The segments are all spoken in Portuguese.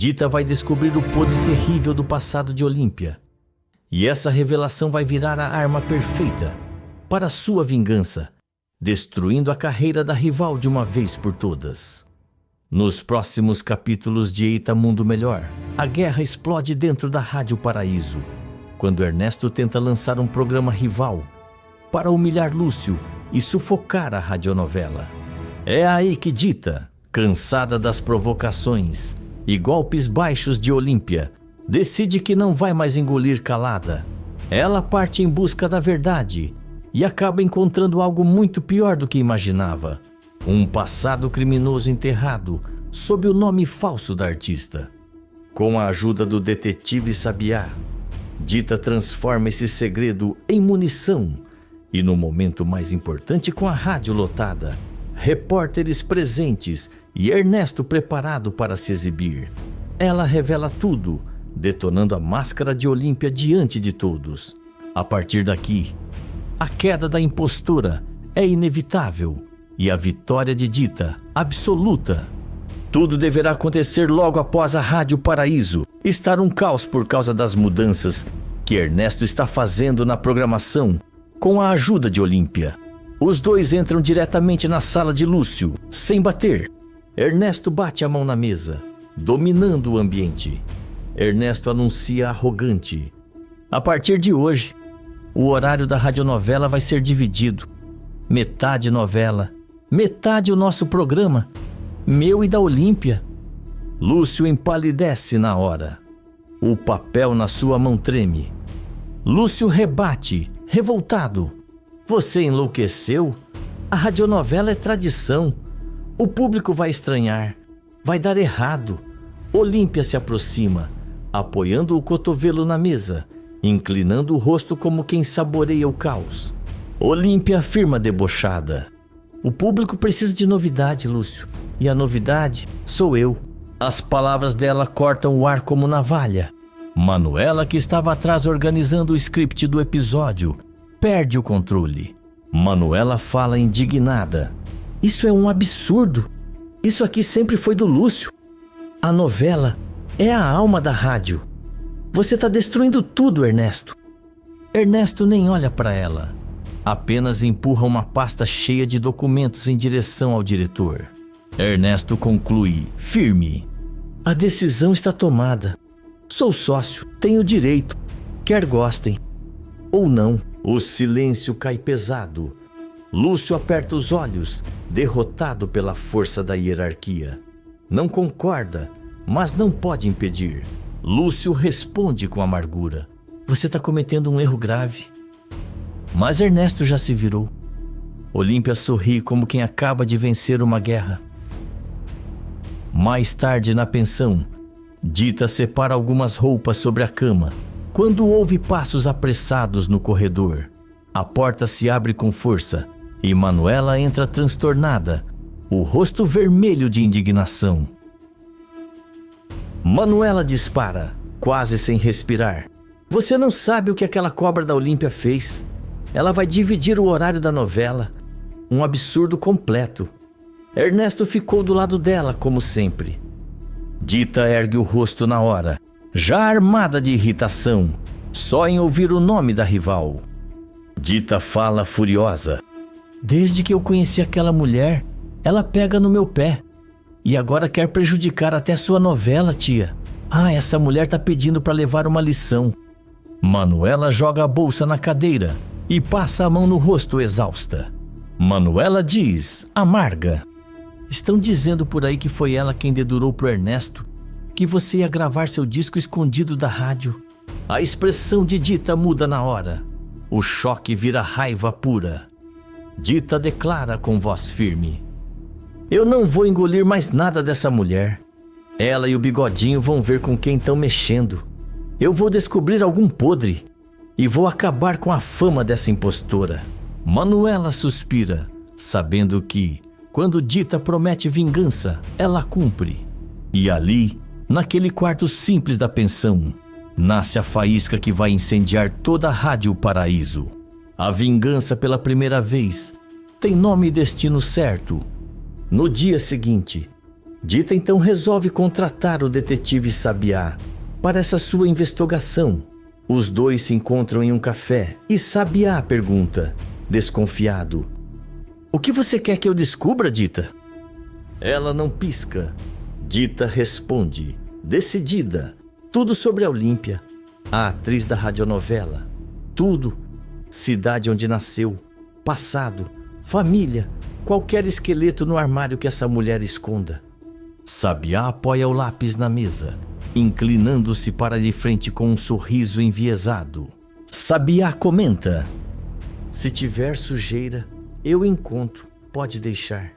Dita vai descobrir o podre terrível do passado de Olímpia. E essa revelação vai virar a arma perfeita para sua vingança, destruindo a carreira da rival de uma vez por todas. Nos próximos capítulos de Eita Mundo Melhor, a guerra explode dentro da Rádio Paraíso, quando Ernesto tenta lançar um programa rival para humilhar Lúcio e sufocar a radionovela. É aí que Dita, cansada das provocações e golpes baixos de Olímpia, decide que não vai mais engolir calada. Ela parte em busca da verdade e acaba encontrando algo muito pior do que imaginava. Um passado criminoso enterrado sob o nome falso da artista. Com a ajuda do detetive Sabiá, Dita transforma esse segredo em munição e, no momento mais importante, com a rádio lotada, repórteres presentes e Ernesto preparado para se exibir, ela revela tudo, detonando a máscara de Olímpia diante de todos. A partir daqui, a queda da impostora é inevitável e a vitória de Dita absoluta. Tudo deverá acontecer logo após a Rádio Paraíso estar um caos por causa das mudanças que Ernesto está fazendo na programação com a ajuda de Olímpia. Os dois entram diretamente na sala de Lúcio, sem bater. Ernesto bate a mão na mesa, dominando o ambiente. Ernesto anuncia arrogante: a partir de hoje, o horário da radionovela vai ser dividido. Metade novela, metade o nosso programa, meu e da Olímpia. Lúcio empalidece na hora. O papel na sua mão treme. Lúcio rebate, revoltado: você enlouqueceu? A radionovela é tradição. O público vai estranhar. Vai dar errado. Olímpia se aproxima, apoiando o cotovelo na mesa, inclinando o rosto como quem saboreia o caos. Olímpia afirma debochada: o público precisa de novidade, Lúcio. E a novidade sou eu. As palavras dela cortam o ar como navalha. Manuela, que estava atrás organizando o script do episódio, perde o controle. Manuela fala indignada: isso é um absurdo. Isso aqui sempre foi do Lúcio. A novela é a alma da rádio. Você está destruindo tudo, Ernesto. Ernesto nem olha para ela. Apenas empurra uma pasta cheia de documentos em direção ao diretor. Ernesto conclui, firme: a decisão está tomada. Sou sócio, tenho direito, quer gostem ou não. O silêncio cai pesado. Lúcio aperta os olhos, derrotado pela força da hierarquia. Não concorda, mas não pode impedir. Lúcio responde com amargura: você está cometendo um erro grave. Mas Ernesto já se virou. Olímpia sorri como quem acaba de vencer uma guerra. Mais tarde na pensão, Dita separa algumas roupas sobre a cama, quando ouve passos apressados no corredor. A porta se abre com força e Manuela entra transtornada, o rosto vermelho de indignação. Manuela dispara, quase sem respirar: você não sabe o que aquela cobra da Olímpia fez. Ela vai dividir o horário da novela. Um absurdo completo. Ernesto ficou do lado dela, como sempre. Dita ergue o rosto na hora, já armada de irritação, só em ouvir o nome da rival. Dita fala furiosa: desde que eu conheci aquela mulher, ela pega no meu pé. E agora quer prejudicar até sua novela, tia. Ah, essa mulher tá pedindo para levar uma lição. Manuela joga a bolsa na cadeira e passa a mão no rosto exausta. Manuela diz, amarga: estão dizendo por aí que foi ela quem dedurou pro Ernesto que você ia gravar seu disco escondido da rádio. A expressão de Dita muda na hora. O choque vira raiva pura. Dita declara com voz firme: eu não vou engolir mais nada dessa mulher. Ela e o Bigodinho vão ver com quem estão mexendo. Eu vou descobrir algum podre e vou acabar com a fama dessa impostora. Manuela suspira, sabendo que, quando Dita promete vingança, ela cumpre. E ali, naquele quarto simples da pensão, nasce a faísca que vai incendiar toda a Rádio Paraíso. A vingança, pela primeira vez, tem nome e destino certo. No dia seguinte, Dita então resolve contratar o detetive Sabiá para essa sua investigação. Os dois se encontram em um café e Sabiá pergunta, desconfiado: "O que você quer que eu descubra, Dita?" Ela não pisca. Dita responde, decidida: tudo sobre a Olímpia, a atriz da radionovela. Tudo. Cidade onde nasceu, passado, família, qualquer esqueleto no armário que essa mulher esconda. Sabiá apoia o lápis na mesa, inclinando-se para de frente com um sorriso enviesado. Sabiá comenta: "Se tiver sujeira, eu encontro, pode deixar."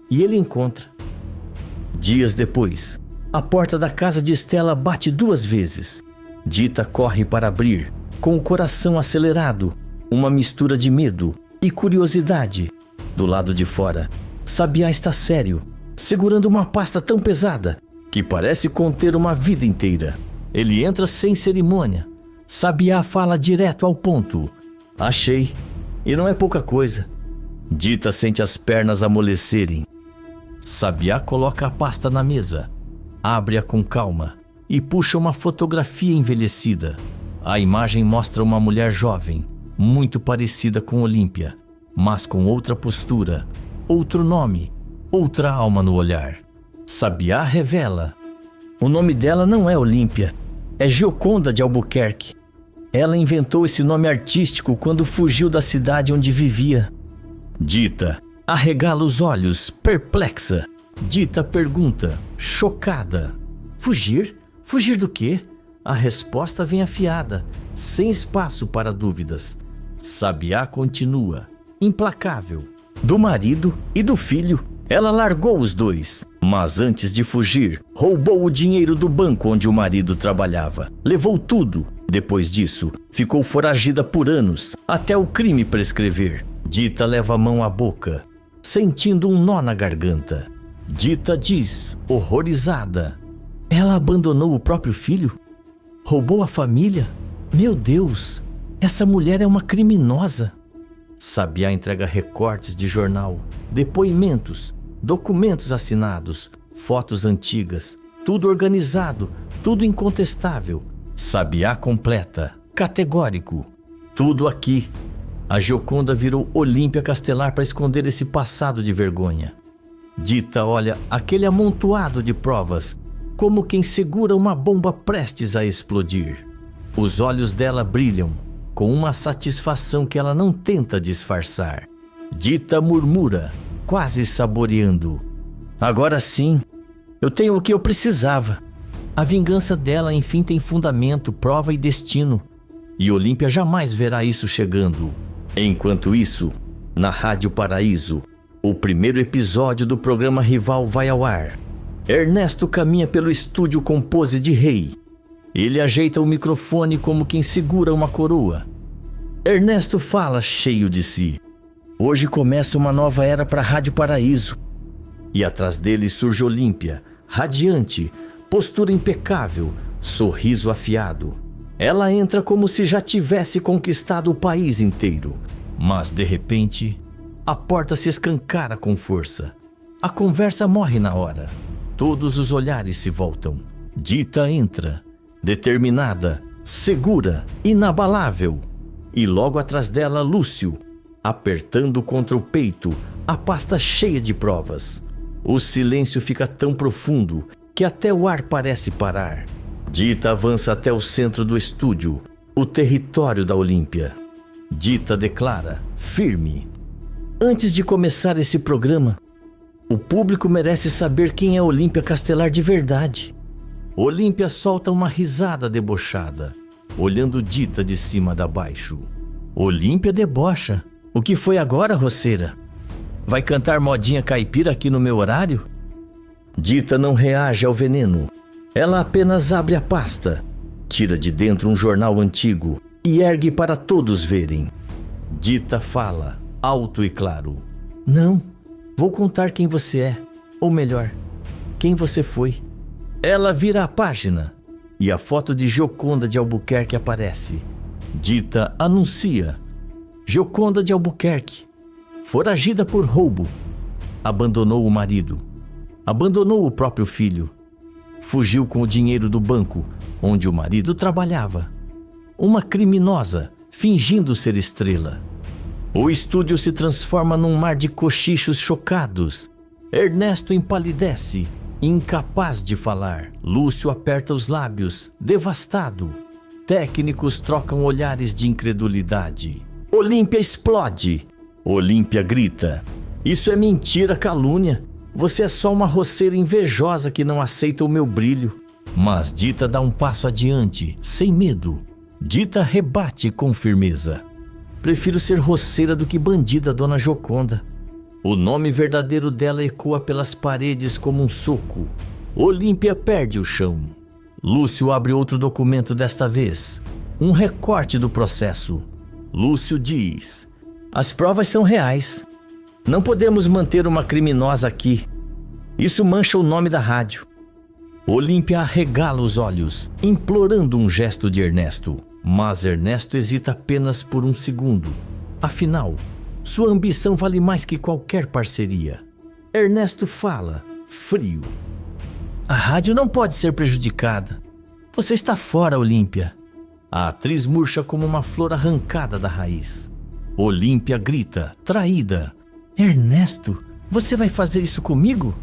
E ele encontra. Dias depois, a porta da casa de Estela bate 2 vezes. Dita corre para abrir, com o coração acelerado, uma mistura de medo e curiosidade. Do lado de fora, Sabiá está sério, segurando uma pasta tão pesada que parece conter uma vida inteira. Ele entra sem cerimônia. Sabiá fala direto ao ponto: "Achei, e não é pouca coisa." Dita sente as pernas amolecerem. Sabiá coloca a pasta na mesa, abre-a com calma e puxa uma fotografia envelhecida. A imagem mostra uma mulher jovem, muito parecida com Olímpia, mas com outra postura, outro nome, outra alma no olhar. Sabiá revela: o nome dela não é Olímpia, é Gioconda de Albuquerque. Ela inventou esse nome artístico quando fugiu da cidade onde vivia. Dita arregala os olhos, perplexa. Dita pergunta, chocada: "Fugir? Fugir do quê?" A resposta vem afiada, sem espaço para dúvidas. Sabiá continua, implacável: "Do marido e do filho. Ela largou os dois, mas antes de fugir, roubou o dinheiro do banco onde o marido trabalhava. Levou tudo. Depois disso, ficou foragida por anos, até o crime prescrever." Dita leva a mão à boca, sentindo um nó na garganta. Dita diz, horrorizada: "Ela abandonou o próprio filho? Roubou a família? Meu Deus, essa mulher é uma criminosa." Sabiá entrega recortes de jornal, depoimentos, documentos assinados, fotos antigas, tudo organizado, tudo incontestável. Sabiá completa, categórico: "Tudo aqui." A Gioconda virou Olímpia Castelar para esconder esse passado de vergonha. Dita olha aquele amontoado de provas como quem segura uma bomba prestes a explodir. Os olhos dela brilham com uma satisfação que ela não tenta disfarçar. Dita murmura, quase saboreando: "Agora sim, eu tenho o que eu precisava." A vingança dela enfim tem fundamento, prova e destino. E Olímpia jamais verá isso chegando. Enquanto isso, na Rádio Paraíso, o primeiro episódio do programa rival vai ao ar. Ernesto caminha pelo estúdio com pose de rei. Ele ajeita o microfone como quem segura uma coroa. Ernesto fala cheio de si: "Hoje começa uma nova era para a Rádio Paraíso." E atrás dele surge Olímpia, radiante, postura impecável, sorriso afiado. Ela entra como se já tivesse conquistado o país inteiro. Mas, de repente, a porta se escancara com força. A conversa morre na hora. Todos os olhares se voltam. Dita entra, determinada, segura, inabalável. E logo atrás dela, Lúcio, apertando contra o peito a pasta cheia de provas. O silêncio fica tão profundo que até o ar parece parar. Dita avança até o centro do estúdio, o território da Olímpia. Dita declara, firme: "Antes de começar esse programa, o público merece saber quem é Olímpia Castelar de verdade." Olímpia solta uma risada debochada, olhando Dita de cima a baixo. Olímpia debocha: "O que foi agora, roceira? Vai cantar modinha caipira aqui no meu horário?" Dita não reage ao veneno. Ela apenas abre a pasta, tira de dentro um jornal antigo e ergue para todos verem. Dita fala, alto e claro: "Não, vou contar quem você é, ou melhor, quem você foi." Ela vira a página e a foto de Gioconda de Albuquerque aparece. Dita anuncia: Gioconda de Albuquerque, foragida por roubo, abandonou o marido. Abandonou o próprio filho. Fugiu com o dinheiro do banco, onde o marido trabalhava. Uma criminosa, fingindo ser estrela. O estúdio se transforma num mar de cochichos chocados. Ernesto empalidece, incapaz de falar. Lúcio aperta os lábios, devastado. Técnicos trocam olhares de incredulidade. Olímpia explode. Olímpia grita: "Isso é mentira, calúnia. Você é só uma roceira invejosa que não aceita o meu brilho." Mas Dita dá um passo adiante, sem medo. Dita rebate com firmeza: "Prefiro ser roceira do que bandida, dona Joconda." O nome verdadeiro dela ecoa pelas paredes como um soco. Olímpia perde o chão. Lúcio abre outro documento desta vez. Um recorte do processo. Lúcio diz: "As provas são reais. Não podemos manter uma criminosa aqui. Isso mancha o nome da rádio." Olímpia arregala os olhos, implorando um gesto de Ernesto. Mas Ernesto hesita apenas por um segundo. Afinal, sua ambição vale mais que qualquer parceria. Ernesto fala, frio: "A rádio não pode ser prejudicada. Você está fora, Olímpia." A atriz murcha como uma flor arrancada da raiz. Olímpia grita, traída: "Ernesto, você vai fazer isso comigo?"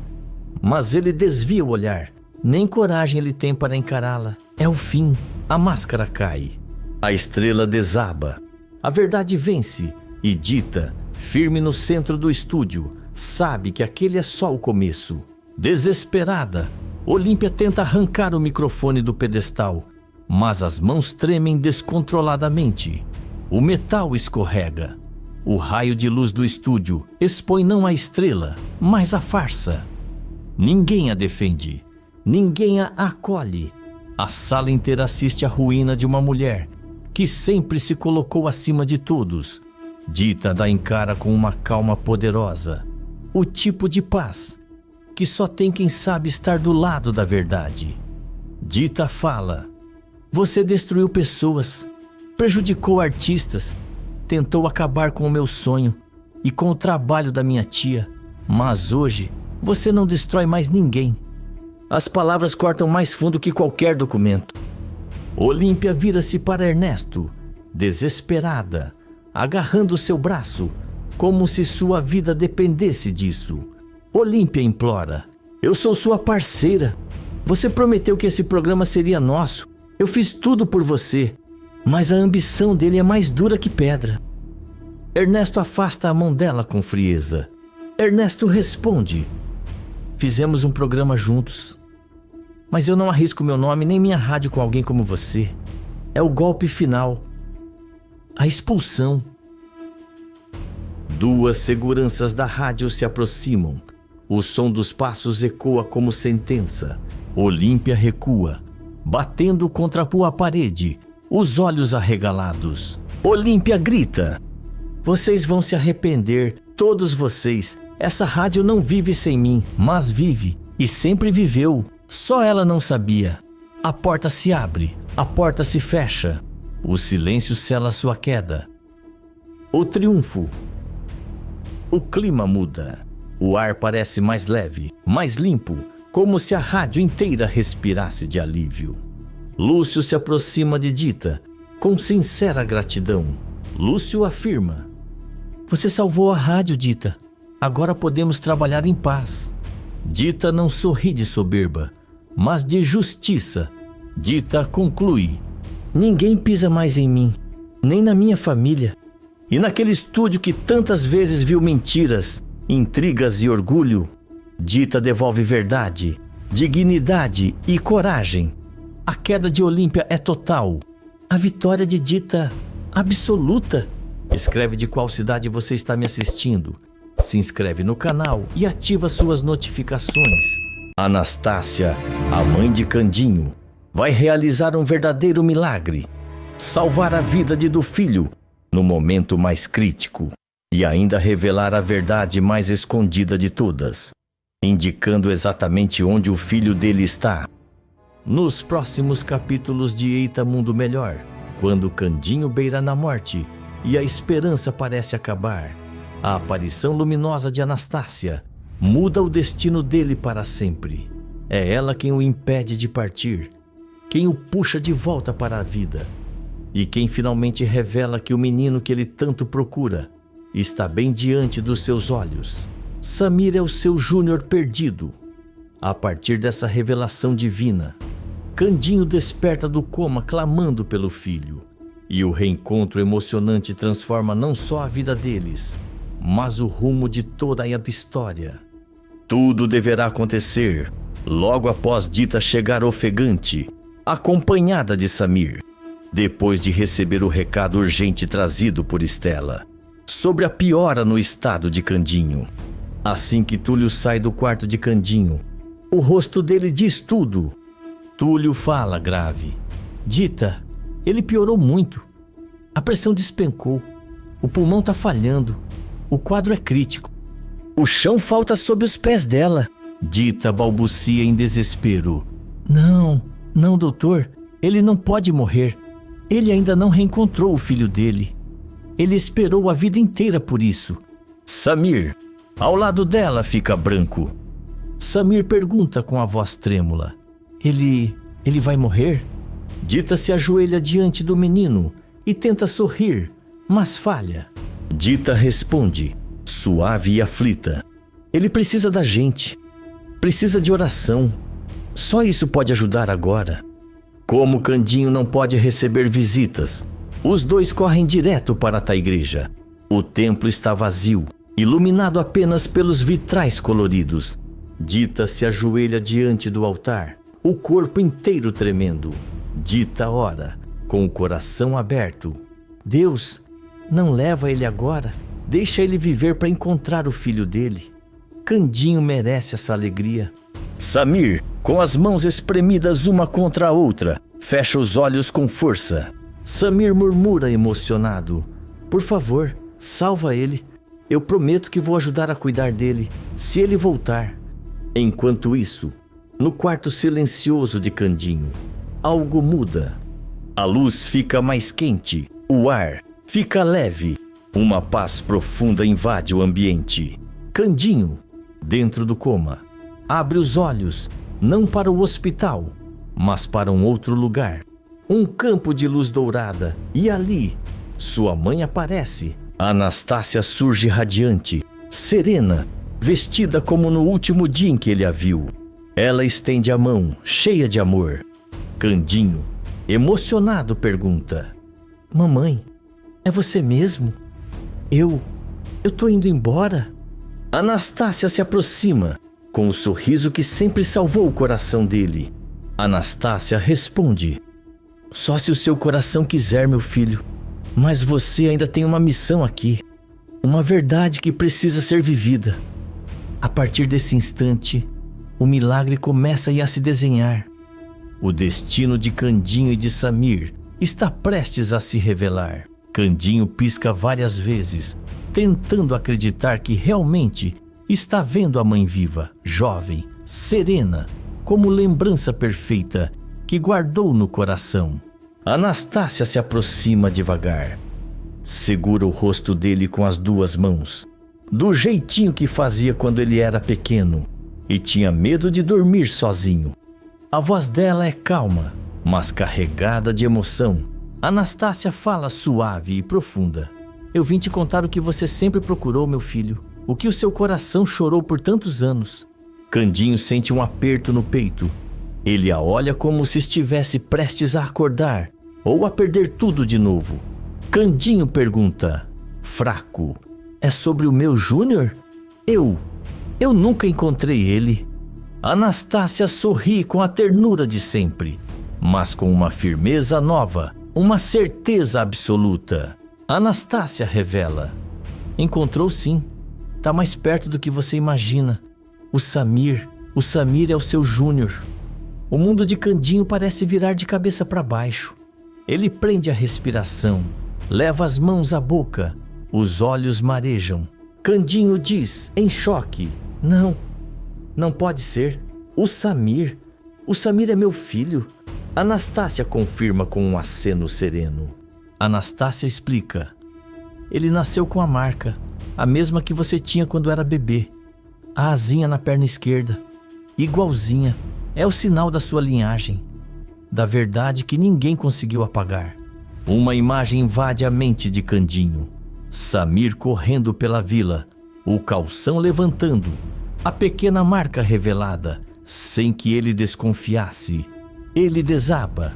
Mas ele desvia o olhar. Nem coragem ele tem para encará-la. É o fim. A máscara cai. A estrela desaba. A verdade vence. E Dita, firme no centro do estúdio, sabe que aquele é só o começo. Desesperada, Olímpia tenta arrancar o microfone do pedestal, mas as mãos tremem descontroladamente. O metal escorrega. O raio de luz do estúdio expõe não a estrela, mas a farsa. Ninguém a defende. Ninguém a acolhe. A sala inteira assiste à ruína de uma mulher que sempre se colocou acima de todos. Dita dá em cara com uma calma poderosa. O tipo de paz que só tem quem sabe estar do lado da verdade. Dita fala: "Você destruiu pessoas, prejudicou artistas, tentou acabar com o meu sonho e com o trabalho da minha tia. Mas hoje você não destrói mais ninguém." As palavras cortam mais fundo que qualquer documento. Olímpia vira-se para Ernesto, desesperada, agarrando seu braço, como se sua vida dependesse disso. Olímpia implora: "Eu sou sua parceira. Você prometeu que esse programa seria nosso. Eu fiz tudo por você, mas a ambição dele é mais dura que pedra." Ernesto afasta a mão dela com frieza. Ernesto responde: "Fizemos um programa juntos, mas eu não arrisco meu nome nem minha rádio com alguém como você. É o golpe final. A expulsão." Duas seguranças da rádio se aproximam. O som dos passos ecoa como sentença. Olímpia recua, batendo contra a parede, os olhos arregalados. Olímpia grita: "Vocês vão se arrepender, todos vocês. Essa rádio não vive sem mim, mas vive, e sempre viveu. Só ela não sabia." A porta se abre, a porta se fecha. O silêncio sela sua queda. O triunfo. O clima muda. O ar parece mais leve, mais limpo, como se a rádio inteira respirasse de alívio. Lúcio se aproxima de Dita, com sincera gratidão. Lúcio afirma: "Você salvou a rádio, Dita. Agora podemos trabalhar em paz." Dita não sorri de soberba, mas de justiça. Dita conclui: "Ninguém pisa mais em mim, nem na minha família. E naquele estúdio que tantas vezes viu mentiras, intrigas e orgulho, Dita devolve verdade, dignidade e coragem. A queda de Olímpia é total. A vitória de Dita absoluta." Escreve de qual cidade você está me assistindo. Se inscreve no canal e ativa suas notificações. Anastácia, a mãe de Candinho, vai realizar um verdadeiro milagre. Salvar a vida do filho no momento mais crítico e ainda revelar a verdade mais escondida de todas, indicando exatamente onde o filho dele está. Nos próximos capítulos de Eita Mundo Melhor, quando Candinho beira na morte e a esperança parece acabar, a aparição luminosa de Anastácia muda o destino dele para sempre. É ela quem o impede de partir, quem o puxa de volta para a vida e quem finalmente revela que o menino que ele tanto procura está bem diante dos seus olhos. Samir é o seu Júnior perdido. A partir dessa revelação divina, Candinho desperta do coma clamando pelo filho. E o reencontro emocionante transforma não só a vida deles, mas o rumo de toda a história. Tudo deverá acontecer logo após Dita chegar ofegante, acompanhada de Samir, depois de receber o recado urgente trazido por Stella sobre a piora no estado de Candinho. Assim que Túlio sai do quarto de Candinho, o rosto dele diz tudo. Túlio fala grave: Dita, ele piorou muito. A pressão despencou. O pulmão tá falhando. O quadro é crítico. O chão falta sob os pés dela. Dita balbucia em desespero. Não, doutor. Ele não pode morrer. Ele ainda não reencontrou o filho dele. Ele esperou a vida inteira por isso. Samir, ao lado dela, fica branco. Samir pergunta com a voz trêmula: Ele vai morrer? Dita se ajoelha diante do menino e tenta sorrir, mas falha. Dita responde, suave e aflita: Ele precisa da gente. Precisa de oração. Só isso pode ajudar agora. Como Candinho não pode receber visitas, os dois correm direto para a igreja. O templo está vazio, iluminado apenas pelos vitrais coloridos. Dita se ajoelha diante do altar, o corpo inteiro tremendo. Dita ora, com o coração aberto: Deus, não leva ele agora. Deixa ele viver para encontrar o filho dele. Candinho merece essa alegria. Samir, com as mãos espremidas uma contra a outra, fecha os olhos com força. Samir murmura emocionado: Por favor, salva ele. Eu prometo que vou ajudar a cuidar dele, se ele voltar. Enquanto isso, no quarto silencioso de Candinho, algo muda. A luz fica mais quente, o ar fica leve, uma paz profunda invade o ambiente. Candinho, dentro do coma, abre os olhos, não para o hospital, mas para um outro lugar. Um campo de luz dourada, e ali, sua mãe aparece. Anastácia surge radiante, serena, vestida como no último dia em que ele a viu. Ela estende a mão, cheia de amor. Candinho, emocionado, pergunta: Mamãe, é você mesmo? Eu tô indo embora? Anastácia se aproxima, com o sorriso que sempre salvou o coração dele. Anastácia responde: Só se o seu coração quiser, meu filho. Mas você ainda tem uma missão aqui. Uma verdade que precisa ser vivida. A partir desse instante, o milagre começa a se desenhar. O destino de Candinho e de Samir está prestes a se revelar. Candinho pisca várias vezes, tentando acreditar que realmente está vendo a mãe viva, jovem, serena, como lembrança perfeita que guardou no coração. Anastácia se aproxima devagar. Segura o rosto dele com as duas mãos, do jeitinho que fazia quando ele era pequeno e tinha medo de dormir sozinho. A voz dela é calma, mas carregada de emoção. Anastácia fala suave e profunda: Eu vim te contar o que você sempre procurou, meu filho. O que o seu coração chorou por tantos anos. Candinho sente um aperto no peito. Ele a olha como se estivesse prestes a acordar ou a perder tudo de novo. Candinho pergunta, fraco: É sobre o meu Júnior? Eu nunca encontrei ele. Anastácia sorri com a ternura de sempre, mas com uma firmeza nova, uma certeza absoluta. Anastácia revela: Encontrou sim. Tá mais perto do que você imagina. O Samir é o seu Júnior. O mundo de Candinho parece virar de cabeça para baixo. Ele prende a respiração, leva as mãos à boca, os olhos marejam. Candinho diz, em choque: Não pode ser. O Samir é meu filho. Anastácia confirma com um aceno sereno. Anastácia explica: Ele nasceu com a marca, a mesma que você tinha quando era bebê. A asinha na perna esquerda, igualzinha, é o sinal da sua linhagem, da verdade que ninguém conseguiu apagar. Uma imagem invade a mente de Candinho. Samir correndo pela vila, o calção levantando, a pequena marca revelada, sem que ele desconfiasse. Ele desaba.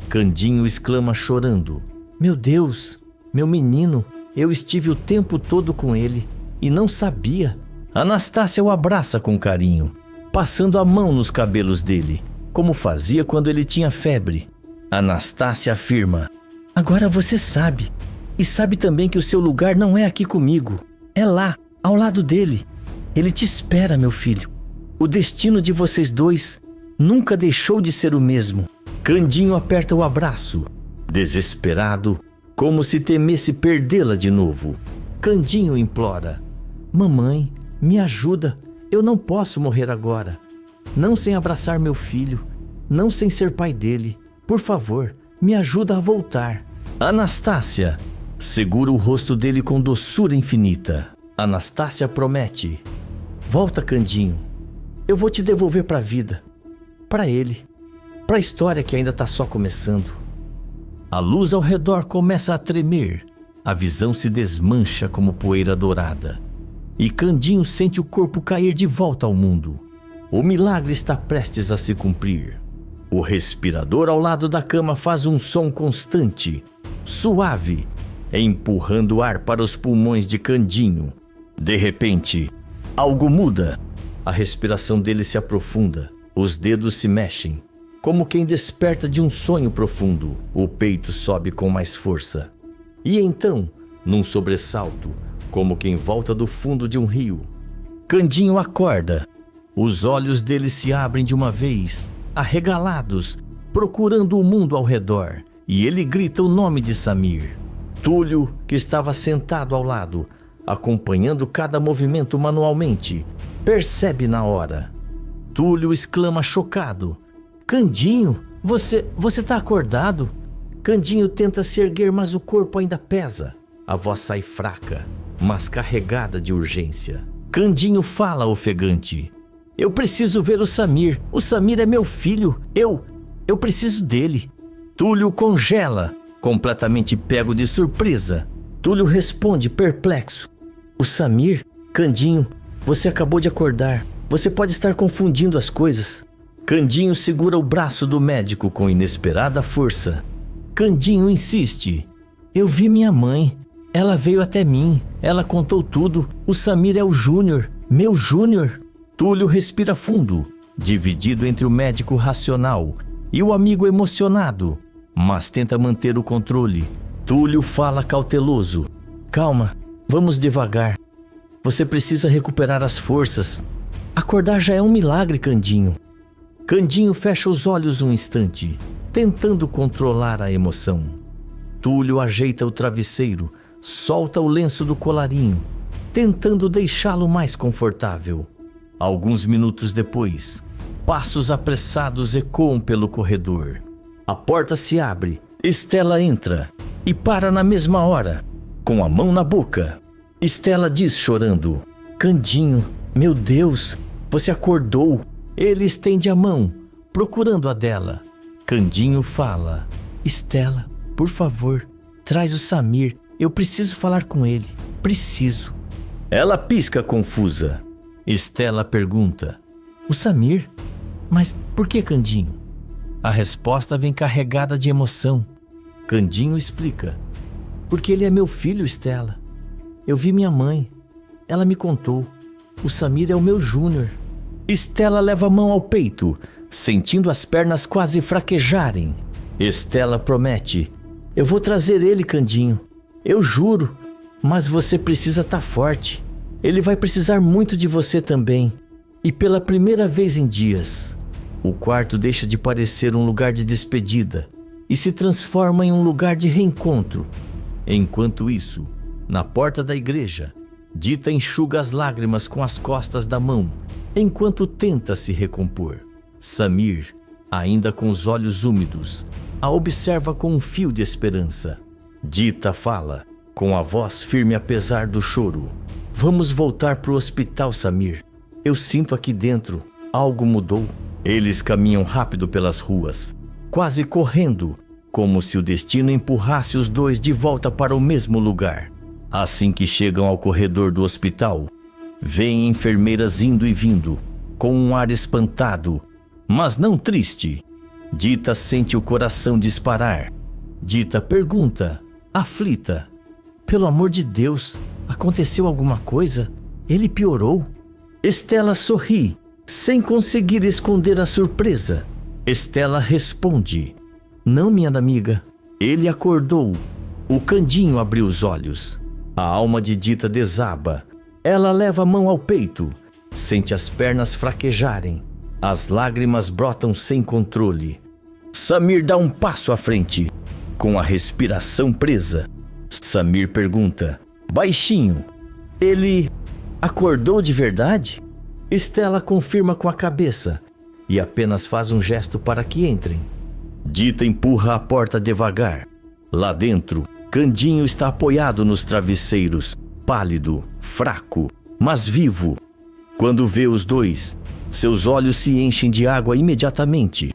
Candinho exclama chorando: meu Deus, meu menino, eu estive o tempo todo com ele e não sabia. Anastácia o abraça com carinho, passando a mão nos cabelos dele, como fazia quando ele tinha febre. Anastácia afirma: agora você sabe, e sabe também que o seu lugar não é aqui comigo, é lá, ao lado dele. Ele te espera, meu filho. O destino de vocês dois nunca deixou de ser o mesmo. Candinho aperta o abraço, desesperado, como se temesse perdê-la de novo. Candinho implora: mamãe, me ajuda, eu não posso morrer agora. Não sem abraçar meu filho, não sem ser pai dele. Por favor, me ajuda a voltar. Anastácia segura o rosto dele com doçura infinita. Anastácia promete: volta, Candinho. Eu vou te devolver para a vida, para ele, para a história que ainda está só começando. A luz ao redor começa a tremer. A visão se desmancha como poeira dourada. E Candinho sente o corpo cair de volta ao mundo. O milagre está prestes a se cumprir. O respirador ao lado da cama faz um som constante, suave, empurrando ar para os pulmões de Candinho. De repente, algo muda. A respiração dele se aprofunda, os dedos se mexem, como quem desperta de um sonho profundo. O peito sobe com mais força. E então, num sobressalto, como quem volta do fundo de um rio, Candinho acorda. Os olhos dele se abrem de uma vez, arregalados, procurando o mundo ao redor, e ele grita o nome de Samir. Túlio, que estava sentado ao lado, acompanhando cada movimento manualmente, percebe na hora. Túlio exclama chocado: Candinho, você tá acordado? Candinho tenta se erguer, mas o corpo ainda pesa. A voz sai fraca, mas carregada de urgência. Candinho fala ofegante: eu preciso ver o Samir. O Samir é meu filho. Eu preciso dele. Túlio congela, completamente pego de surpresa. Túlio responde perplexo: o Samir? Candinho, você acabou de acordar. Você pode estar confundindo as coisas. Candinho segura o braço do médico com inesperada força. Candinho insiste: eu vi minha mãe. Ela veio até mim. Ela contou tudo. O Samir é o Júnior. Meu Júnior. Túlio respira fundo, dividido entre o médico racional e o amigo emocionado, mas tenta manter o controle. Túlio fala cauteloso: calma, vamos devagar. Você precisa recuperar as forças. Acordar já é um milagre, Candinho. Candinho fecha os olhos um instante, tentando controlar a emoção. Túlio ajeita o travesseiro, solta o lenço do colarinho, tentando deixá-lo mais confortável. Alguns minutos depois, passos apressados ecoam pelo corredor. A porta se abre, Estela entra e para na mesma hora, com a mão na boca. Estela diz chorando: Candinho, meu Deus, você acordou. Ele estende a mão, procurando a dela. Candinho fala: Estela, por favor, traz o Samir. Eu preciso falar com ele, preciso. Ela pisca confusa. Estela pergunta: o Samir? Mas por que, Candinho? A resposta vem carregada de emoção. Candinho explica: porque ele é meu filho, Estela. Eu vi minha mãe. Ela me contou. O Samir é o meu Júnior. Estela leva a mão ao peito, sentindo as pernas quase fraquejarem. Estela promete: eu vou trazer ele, Candinho. Eu juro. Mas você precisa estar forte. Ele vai precisar muito de você também. E pela primeira vez em dias, o quarto deixa de parecer um lugar de despedida e se transforma em um lugar de reencontro. Enquanto isso, na porta da igreja, Dita enxuga as lágrimas com as costas da mão, enquanto tenta se recompor. Samir, ainda com os olhos úmidos, a observa com um fio de esperança. Dita fala, com a voz firme apesar do choro: vamos voltar para o hospital, Samir. Eu sinto aqui dentro, algo mudou. Eles caminham rápido pelas ruas, quase correndo, como se o destino empurrasse os dois de volta para o mesmo lugar. Assim que chegam ao corredor do hospital, veem enfermeiras indo e vindo, com um ar espantado, mas não triste. Dita sente o coração disparar. Dita pergunta, aflita: pelo amor de Deus, aconteceu alguma coisa? Ele piorou? Estela sorri, sem conseguir esconder a surpresa. Estela responde: não, minha amiga. Ele acordou. O Candinho abriu os olhos. A alma de Dita desaba. Ela leva a mão ao peito, sente as pernas fraquejarem. As lágrimas brotam sem controle. Samir dá um passo à frente, com a respiração presa. Samir pergunta, baixinho: ele acordou de verdade? Estela confirma com a cabeça e apenas faz um gesto para que entrem. Dita empurra a porta devagar. Lá dentro, Candinho está apoiado nos travesseiros, pálido, fraco, mas vivo. Quando vê os dois, seus olhos se enchem de água imediatamente.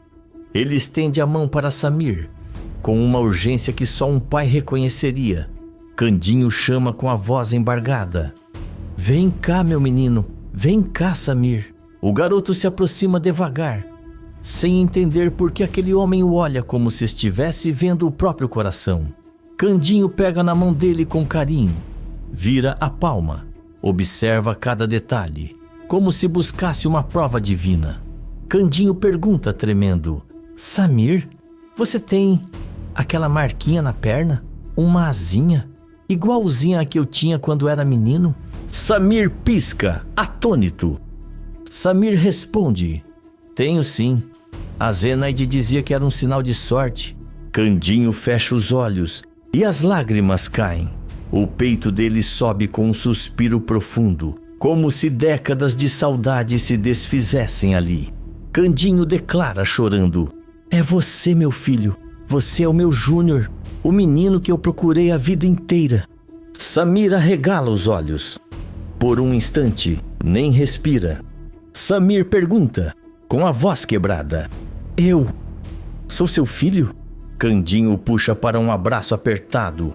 Ele estende a mão para Samir, com uma urgência que só um pai reconheceria. Candinho chama com a voz embargada: vem cá, meu menino, vem cá, Samir. O garoto se aproxima devagar, sem entender por que aquele homem o olha como se estivesse vendo o próprio coração. Candinho pega na mão dele com carinho, vira a palma, observa cada detalhe, como se buscasse uma prova divina. Candinho pergunta tremendo: Samir, você tem aquela marquinha na perna? Uma asinha? Igualzinha a que eu tinha quando era menino? Samir pisca, atônito. Samir responde: tenho sim. A Zenaide dizia que era um sinal de sorte. Candinho fecha os olhos e as lágrimas caem. O peito dele sobe com um suspiro profundo, como se décadas de saudade se desfizessem ali. Candinho declara chorando: é você, meu filho. Você é o meu Júnior, o menino que eu procurei a vida inteira. Samir arregala os olhos. Por um instante, nem respira. Samir pergunta, com a voz quebrada: eu sou seu filho? Candinho puxa para um abraço apertado.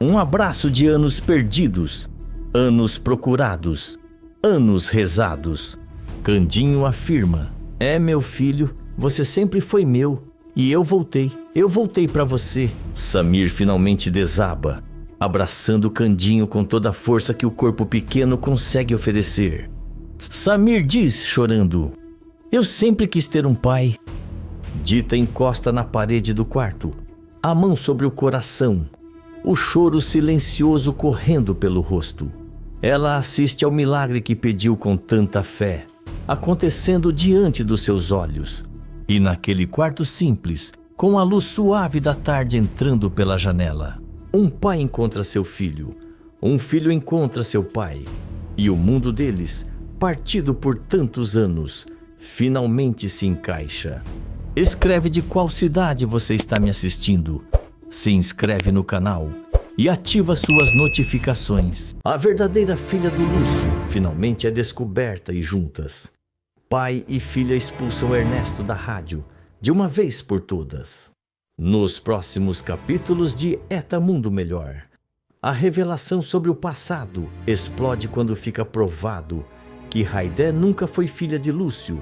Um abraço de anos perdidos, anos procurados, anos rezados. Candinho afirma: é, meu filho, você sempre foi meu. E eu voltei para você. Samir finalmente desaba, abraçando Candinho com toda a força que o corpo pequeno consegue oferecer. Samir diz, chorando: eu sempre quis ter um pai. Dita encosta na parede do quarto, a mão sobre o coração, o choro silencioso correndo pelo rosto. Ela assiste ao milagre que pediu com tanta fé, acontecendo diante dos seus olhos. E naquele quarto simples, com a luz suave da tarde entrando pela janela, um pai encontra seu filho, um filho encontra seu pai, e o mundo deles, partido por tantos anos, finalmente se encaixa. Escreve de qual cidade você está me assistindo, se inscreve no canal e ativa suas notificações. A verdadeira filha do Lúcio finalmente é descoberta e juntas, pai e filha expulsam Ernesto da rádio de uma vez por todas. Nos próximos capítulos de Eta Mundo Melhor, a revelação sobre o passado explode quando fica provado que Haidé nunca foi filha de Lúcio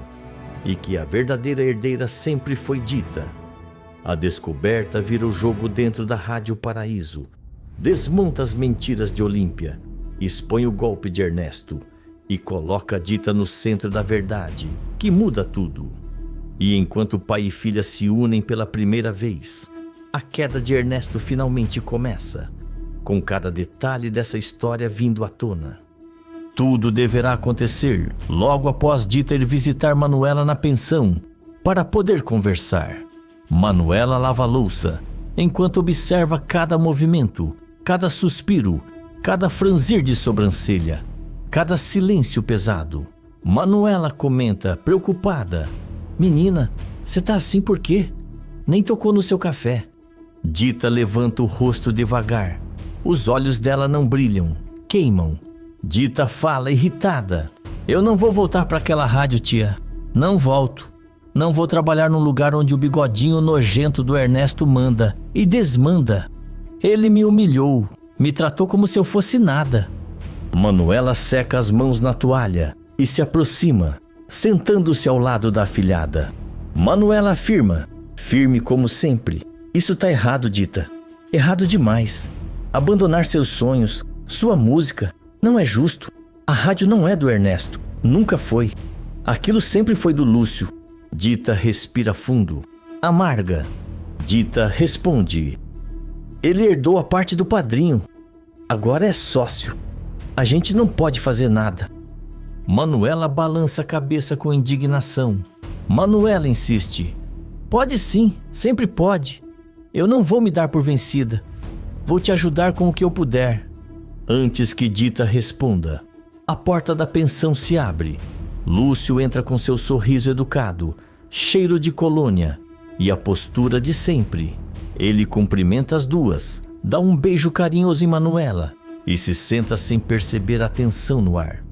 e que a verdadeira herdeira sempre foi Dita. A descoberta vira o jogo dentro da Rádio Paraíso, desmonta as mentiras de Olímpia, expõe o golpe de Ernesto e coloca Dita no centro da verdade, que muda tudo. E enquanto pai e filha se unem pela primeira vez, a queda de Ernesto finalmente começa, com cada detalhe dessa história vindo à tona. Tudo deverá acontecer logo após Dita ir visitar Manuela na pensão para poder conversar. Manuela lava a louça, enquanto observa cada movimento, cada suspiro, cada franzir de sobrancelha, cada silêncio pesado. Manuela comenta, preocupada: menina, você tá assim por quê? Nem tocou no seu café. Dita levanta o rosto devagar. Os olhos dela não brilham, queimam. Dita fala irritada: Eu não vou voltar para aquela rádio, tia. Não volto. Não vou trabalhar num lugar onde o bigodinho nojento do Ernesto manda e desmanda. Ele me humilhou, me tratou como se eu fosse nada. Manuela seca as mãos na toalha e se aproxima, sentando-se ao lado da afilhada. Manuela afirma, firme como sempre: isso tá errado, Dita. Errado demais. Abandonar seus sonhos, sua música, não é justo. A rádio não é do Ernesto, nunca foi. Aquilo sempre foi do Lúcio. Dita respira fundo. Amarga. Dita responde: ele herdou a parte do padrinho. Agora é sócio. A gente não pode fazer nada. Manuela balança a cabeça com indignação. Manuela insiste: pode sim, sempre pode. Eu não vou me dar por vencida. Vou te ajudar com o que eu puder. Antes que Dita responda, a porta da pensão se abre. Lúcio entra com seu sorriso educado, cheiro de colônia e a postura de sempre. Ele cumprimenta as duas, dá um beijo carinhoso em Manuela e se senta sem perceber a tensão no ar.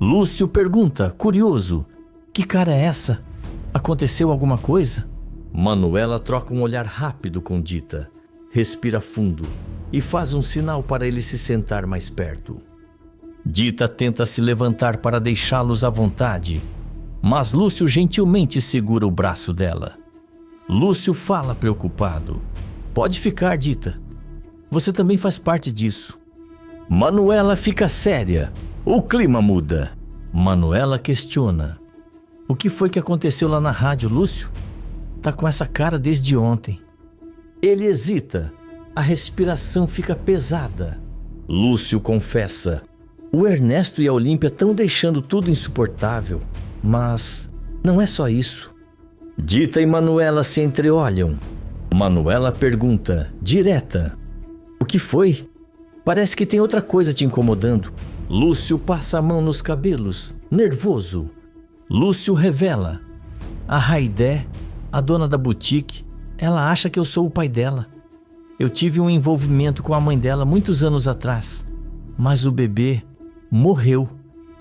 Lúcio pergunta, curioso: que cara é essa? Aconteceu alguma coisa? Manuela troca um olhar rápido com Dita, respira fundo e faz um sinal para ele se sentar mais perto. Dita tenta se levantar para deixá-los à vontade, mas Lúcio gentilmente segura o braço dela. Lúcio fala preocupado: pode ficar, Dita. Você também faz parte disso. Manuela fica séria. O clima muda. Manuela questiona: o que foi que aconteceu lá na rádio, Lúcio? Tá com essa cara desde ontem. Ele hesita. A respiração fica pesada. Lúcio confessa: o Ernesto e a Olímpia estão deixando tudo insuportável. Mas não é só isso. Dita e Manuela se entreolham. Manuela pergunta, direta: o que foi? Parece que tem outra coisa te incomodando. Lúcio passa a mão nos cabelos, nervoso. Lúcio revela: a Raidé, a dona da boutique, ela acha que eu sou o pai dela. Eu tive um envolvimento com a mãe dela muitos anos atrás, mas o bebê morreu.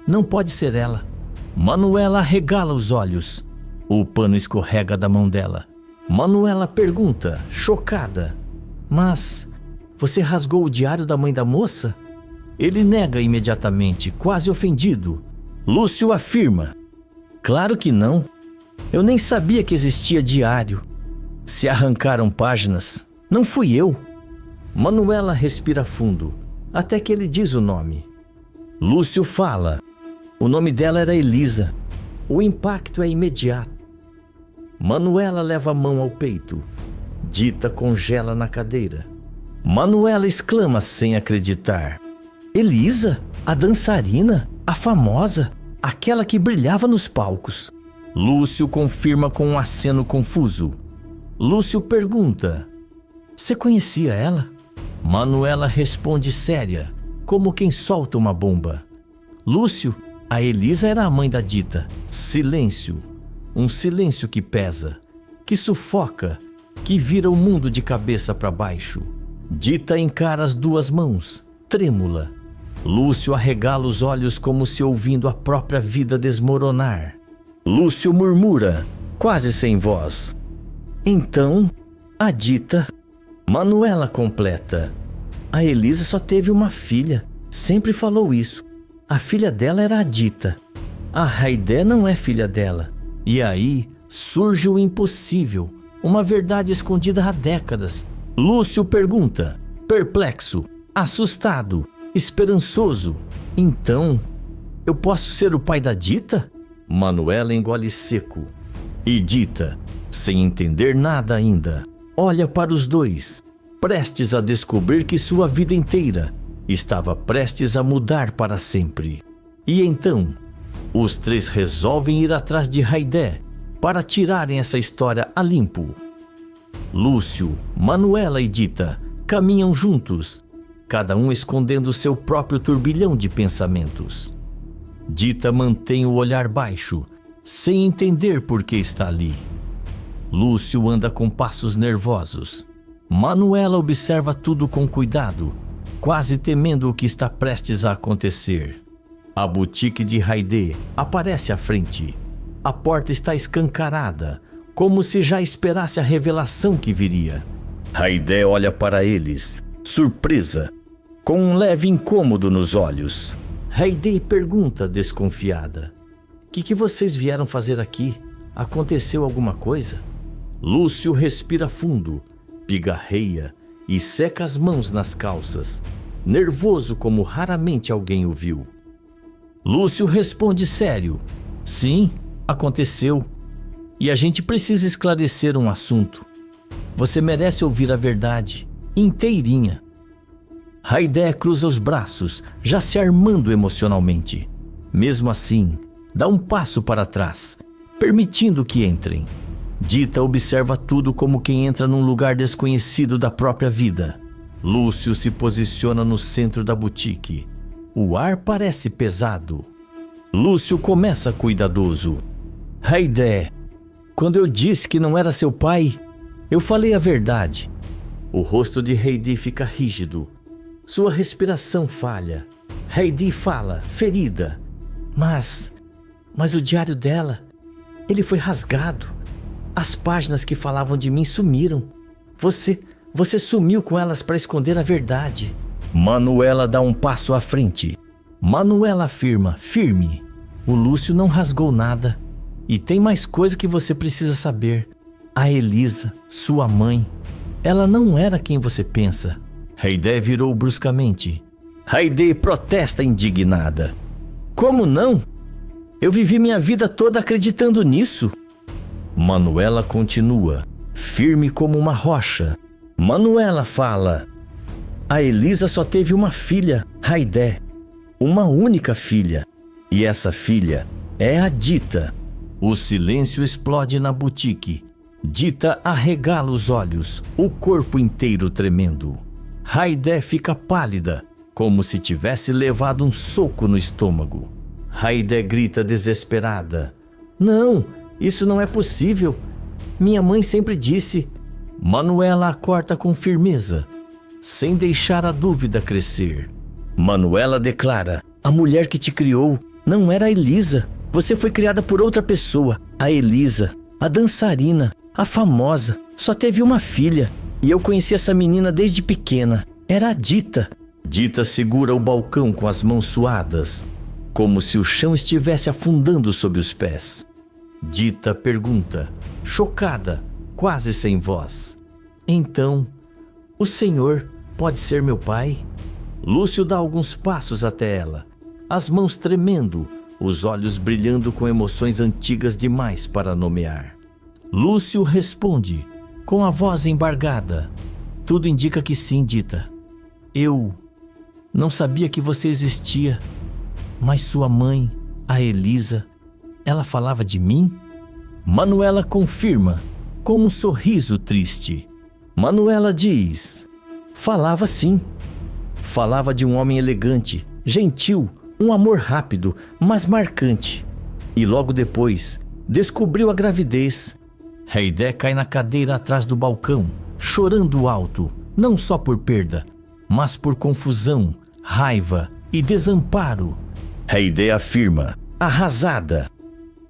Não pode ser ela. Manuela arregala os olhos. O pano escorrega da mão dela. Manuela pergunta, chocada: mas você rasgou o diário da mãe da moça? Ele nega imediatamente, quase ofendido. Lúcio afirma: claro que não. Eu nem sabia que existia diário. Se arrancaram páginas, não fui eu. Manuela respira fundo, até que ele diz o nome. Lúcio fala: o nome dela era Elisa. O impacto é imediato. Manuela leva a mão ao peito. Dita congela na cadeira. Manuela exclama sem acreditar: Elisa? A dançarina? A famosa? Aquela que brilhava nos palcos? Lúcio confirma com um aceno confuso. Lúcio pergunta: você conhecia ela? Manuela responde séria, como quem solta uma bomba. Lúcio, a Elisa era a mãe da Dita. Silêncio. Um silêncio que pesa, que sufoca, que vira o mundo de cabeça para baixo. Dita encara as duas mãos, trêmula. Lúcio arregala os olhos como se ouvindo a própria vida desmoronar. Lúcio murmura, quase sem voz: então, a Dita... Manuela completa: a Elisa só teve uma filha, sempre falou isso. A filha dela era a Dita. A Raidé não é filha dela. E aí surge o impossível, uma verdade escondida há décadas. Lúcio pergunta, perplexo, assustado, esperançoso: então, eu posso ser o pai da Dita? Manuela engole seco. E Dita, sem entender nada ainda, olha para os dois, prestes a descobrir que sua vida inteira estava prestes a mudar para sempre. E então, os três resolvem ir atrás de Raidé para tirarem essa história a limpo. Lúcio, Manuela e Dita caminham juntos, cada um escondendo seu próprio turbilhão de pensamentos. Dita mantém o olhar baixo, sem entender por que está ali. Lúcio anda com passos nervosos. Manuela observa tudo com cuidado, quase temendo o que está prestes a acontecer. A boutique de Haydée aparece à frente. A porta está escancarada, como se já esperasse a revelação que viria. Haydée olha para eles, surpresa, com um leve incômodo nos olhos. Haydée pergunta desconfiada: "O que vocês vieram fazer aqui? Aconteceu alguma coisa?" Lúcio respira fundo, pigarreia e seca as mãos nas calças, nervoso como raramente alguém o viu. Lúcio responde sério: "Sim, aconteceu. E a gente precisa esclarecer um assunto. Você merece ouvir a verdade, inteirinha." Haydée cruza os braços, já se armando emocionalmente. Mesmo assim, dá um passo para trás, permitindo que entrem. Dita observa tudo como quem entra num lugar desconhecido da própria vida. Lúcio se posiciona no centro da boutique. O ar parece pesado. Lúcio começa cuidadoso: "Haydée, quando eu disse que não era seu pai, eu falei a verdade." O rosto de Haydée fica rígido. Sua respiração falha. Haydée fala, ferida: Mas o diário dela, ele foi rasgado. As páginas que falavam de mim sumiram. Você sumiu com elas para esconder a verdade." Manuela dá um passo à frente. Manuela afirma, firme: "O Lúcio não rasgou nada. E tem mais coisa que você precisa saber. A Elisa, sua mãe, ela não era quem você pensa." Haydée virou bruscamente. Haydée protesta indignada: "Como não? Eu vivi minha vida toda acreditando nisso." Manuela continua, firme como uma rocha. Manuela fala: "A Elisa só teve uma filha, Haydée. Uma única filha. E essa filha é a Dita." O silêncio explode na boutique. Dita arregala os olhos, o corpo inteiro tremendo. Haydée fica pálida, como se tivesse levado um soco no estômago. Haydée grita desesperada: "Não, isso não é possível. Minha mãe sempre disse." Manuela a corta com firmeza, sem deixar a dúvida crescer. Manuela declara: "A mulher que te criou não era a Elisa. Você foi criada por outra pessoa. A Elisa, a dançarina, a famosa, só teve uma filha. E eu conheci essa menina desde pequena. Era a Dita." Dita segura o balcão com as mãos suadas, como se o chão estivesse afundando sob os pés. Dita pergunta, chocada, quase sem voz: "Então, o senhor pode ser meu pai?" Lúcio dá alguns passos até ela, as mãos tremendo, os olhos brilhando com emoções antigas demais para nomear. Lúcio responde, com a voz embargada: "Tudo indica que sim, Dita. Eu não sabia que você existia, mas sua mãe, a Elisa, ela falava de mim?" Manuela confirma, com um sorriso triste. Manuela diz: "Falava sim. Falava de um homem elegante, gentil, um amor rápido, mas marcante. E logo depois, descobriu a gravidez." Haydée cai na cadeira atrás do balcão, chorando alto, não só por perda, mas por confusão, raiva e desamparo. Haydée afirma, arrasada: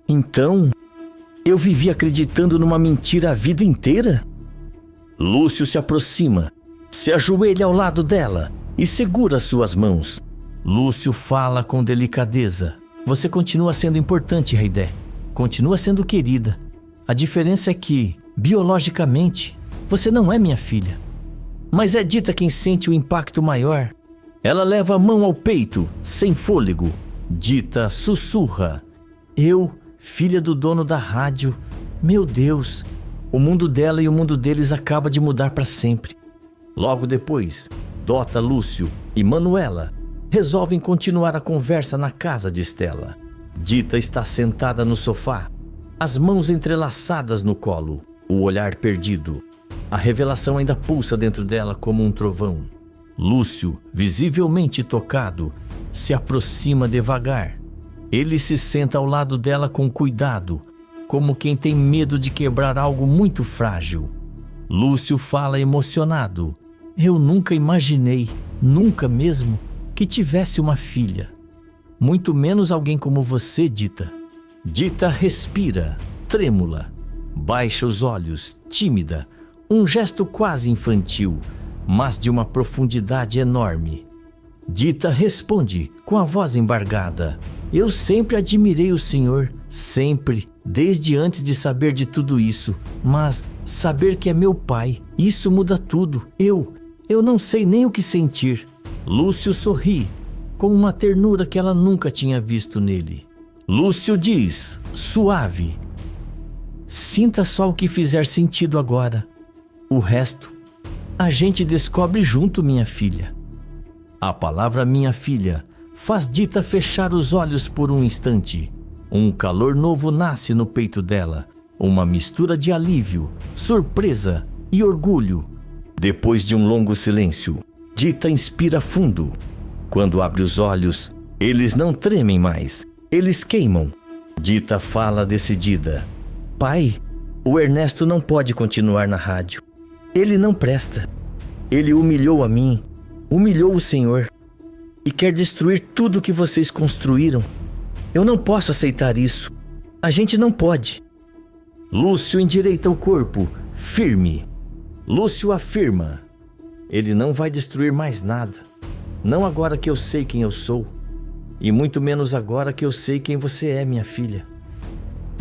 "Então, eu vivi acreditando numa mentira a vida inteira?" Lúcio se aproxima, se ajoelha ao lado dela e segura suas mãos. Lúcio fala com delicadeza: "Você continua sendo importante, Haydée. Continua sendo querida. A diferença é que, biologicamente, você não é minha filha. Mas é Dita quem sente o impacto maior." Ela leva a mão ao peito, sem fôlego. Dita sussurra: "Eu, filha do dono da rádio, meu Deus, o mundo dela e o mundo deles acaba de mudar para sempre." Logo depois, Dota, Lúcio e Manuela resolvem continuar a conversa na casa de Stella. Dita está sentada no sofá, as mãos entrelaçadas no colo, o olhar perdido. A revelação ainda pulsa dentro dela como um trovão. Lúcio, visivelmente tocado, se aproxima devagar. Ele se senta ao lado dela com cuidado, como quem tem medo de quebrar algo muito frágil. Lúcio fala emocionado: "Eu nunca imaginei, nunca mesmo, que tivesse uma filha. Muito menos alguém como você, Dita. Dita respira, trêmula. Baixa os olhos, tímida. Um gesto quase infantil, mas de uma profundidade enorme. Dita responde com a voz embargada: eu sempre admirei o senhor, sempre, desde antes de saber de tudo isso. Mas saber que é meu pai, isso muda tudo. Eu não sei nem o que sentir. Lúcio sorri, com uma ternura que ela nunca tinha visto nele. Lúcio diz, suave: sinta só o que fizer sentido agora. O resto, a gente descobre junto, minha filha. A palavra minha filha faz Dita fechar os olhos por um instante. Um calor novo nasce no peito dela, uma mistura de alívio, surpresa e orgulho. Depois de um longo silêncio, Dita inspira fundo. Quando abre os olhos, eles não tremem mais, eles queimam. Dita fala decidida: pai, o Ernesto não pode continuar na rádio. Ele não presta. Ele humilhou a mim, humilhou o senhor e quer destruir tudo que vocês construíram. Eu não posso aceitar isso. A gente não pode. Lúcio endireita o corpo, firme. Lúcio afirma: ele não vai destruir mais nada. Não agora que eu sei quem eu sou. E muito menos agora que eu sei quem você é, minha filha.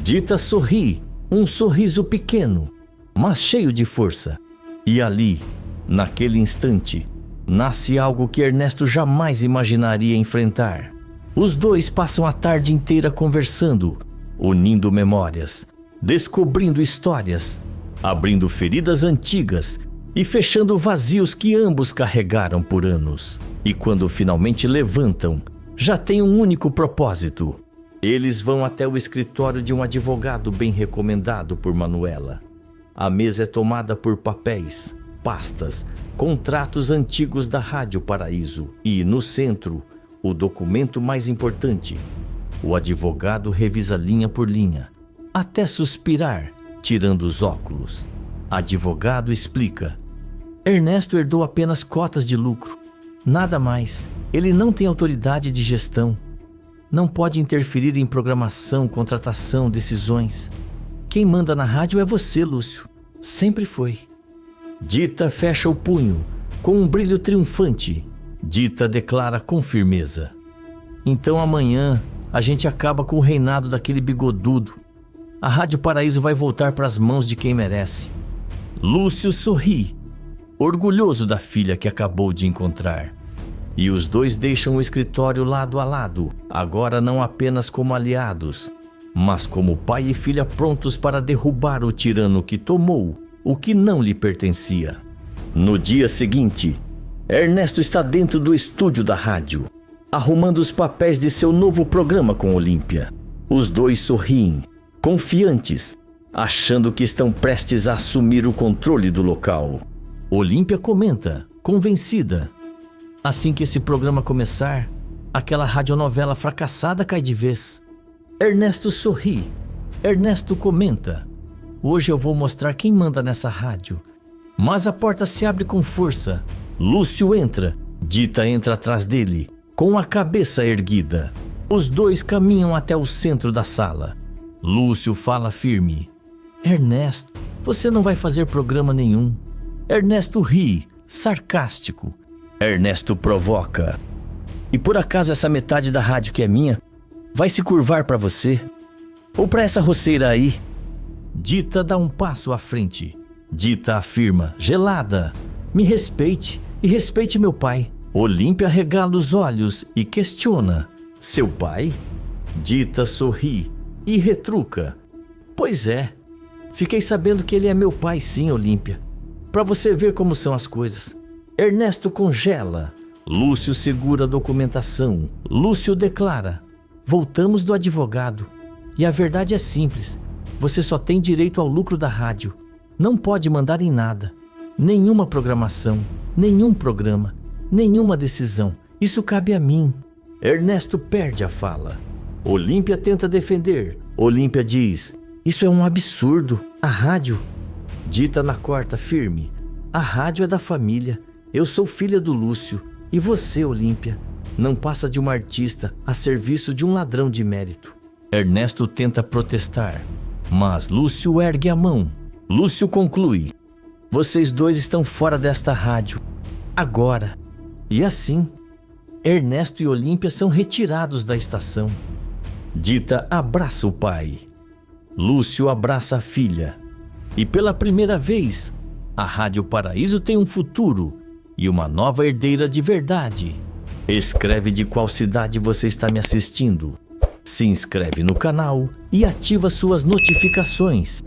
Dita sorri, um sorriso pequeno, mas cheio de força. E ali, naquele instante, nasce algo que Ernesto jamais imaginaria enfrentar. Os dois passam a tarde inteira conversando, unindo memórias, descobrindo histórias, abrindo feridas antigas e fechando vazios que ambos carregaram por anos. E quando finalmente levantam, já tem um único propósito. Eles vão até o escritório de um advogado bem recomendado por Manuela. A mesa é tomada por papéis, pastas, contratos antigos da Rádio Paraíso e, no centro, o documento mais importante. O advogado revisa linha por linha, até suspirar, tirando os óculos. Advogado explica: Ernesto herdou apenas cotas de lucro, nada mais. Ele não tem autoridade de gestão. Não pode interferir em programação, contratação, decisões. Quem manda na rádio é você, Lúcio. Sempre foi. Dita fecha o punho, com um brilho triunfante. Dita declara com firmeza: então amanhã a gente acaba com o reinado daquele bigodudo. A Rádio Paraíso vai voltar para as mãos de quem merece. Lúcio sorri, orgulhoso da filha que acabou de encontrar. E os dois deixam o escritório lado a lado, agora não apenas como aliados, mas como pai e filha prontos para derrubar o tirano que tomou o que não lhe pertencia. No dia seguinte, Ernesto está dentro do estúdio da rádio, arrumando os papéis de seu novo programa com Olímpia. Os dois sorriem, confiantes, achando que estão prestes a assumir o controle do local. Olímpia comenta, convencida: assim que esse programa começar, aquela radionovela fracassada cai de vez. Ernesto sorri. Ernesto comenta: hoje eu vou mostrar quem manda nessa rádio. Mas a porta se abre com força. Lúcio entra. Dita entra atrás dele, com a cabeça erguida. Os dois caminham até o centro da sala. Lúcio fala firme: Ernesto, você não vai fazer programa nenhum. Ernesto ri, sarcástico. Ernesto provoca: e por acaso essa metade da rádio que é minha vai se curvar para você? Ou para essa roceira aí? Dita dá um passo à frente. Dita afirma, gelada: me respeite e respeite meu pai. Olímpia regala os olhos e questiona: seu pai? Dita sorri e retruca: pois é, fiquei sabendo que ele é meu pai sim, Olímpia. Para você ver como são as coisas. Ernesto congela. Lúcio segura a documentação. Lúcio declara: voltamos do advogado. E a verdade é simples. Você só tem direito ao lucro da rádio. Não pode mandar em nada. Nenhuma programação, nenhum programa, nenhuma decisão. Isso cabe a mim. Ernesto perde a fala. Olímpia tenta defender. Olímpia diz: isso é um absurdo. A rádio... Dita na corta firme: a rádio é da família. Eu sou filha do Lúcio. E você, Olímpia, não passa de uma artista a serviço de um ladrão de mérito. Ernesto tenta protestar, mas Lúcio ergue a mão. Lúcio conclui: vocês dois estão fora desta rádio, agora. E assim, Ernesto e Olímpia são retirados da estação. Dita abraça o pai. Lúcio abraça a filha. E pela primeira vez, a Rádio Paraíso tem um futuro e uma nova herdeira de verdade. Escreve de qual cidade você está me assistindo. Se inscreve no canal e ativa suas notificações.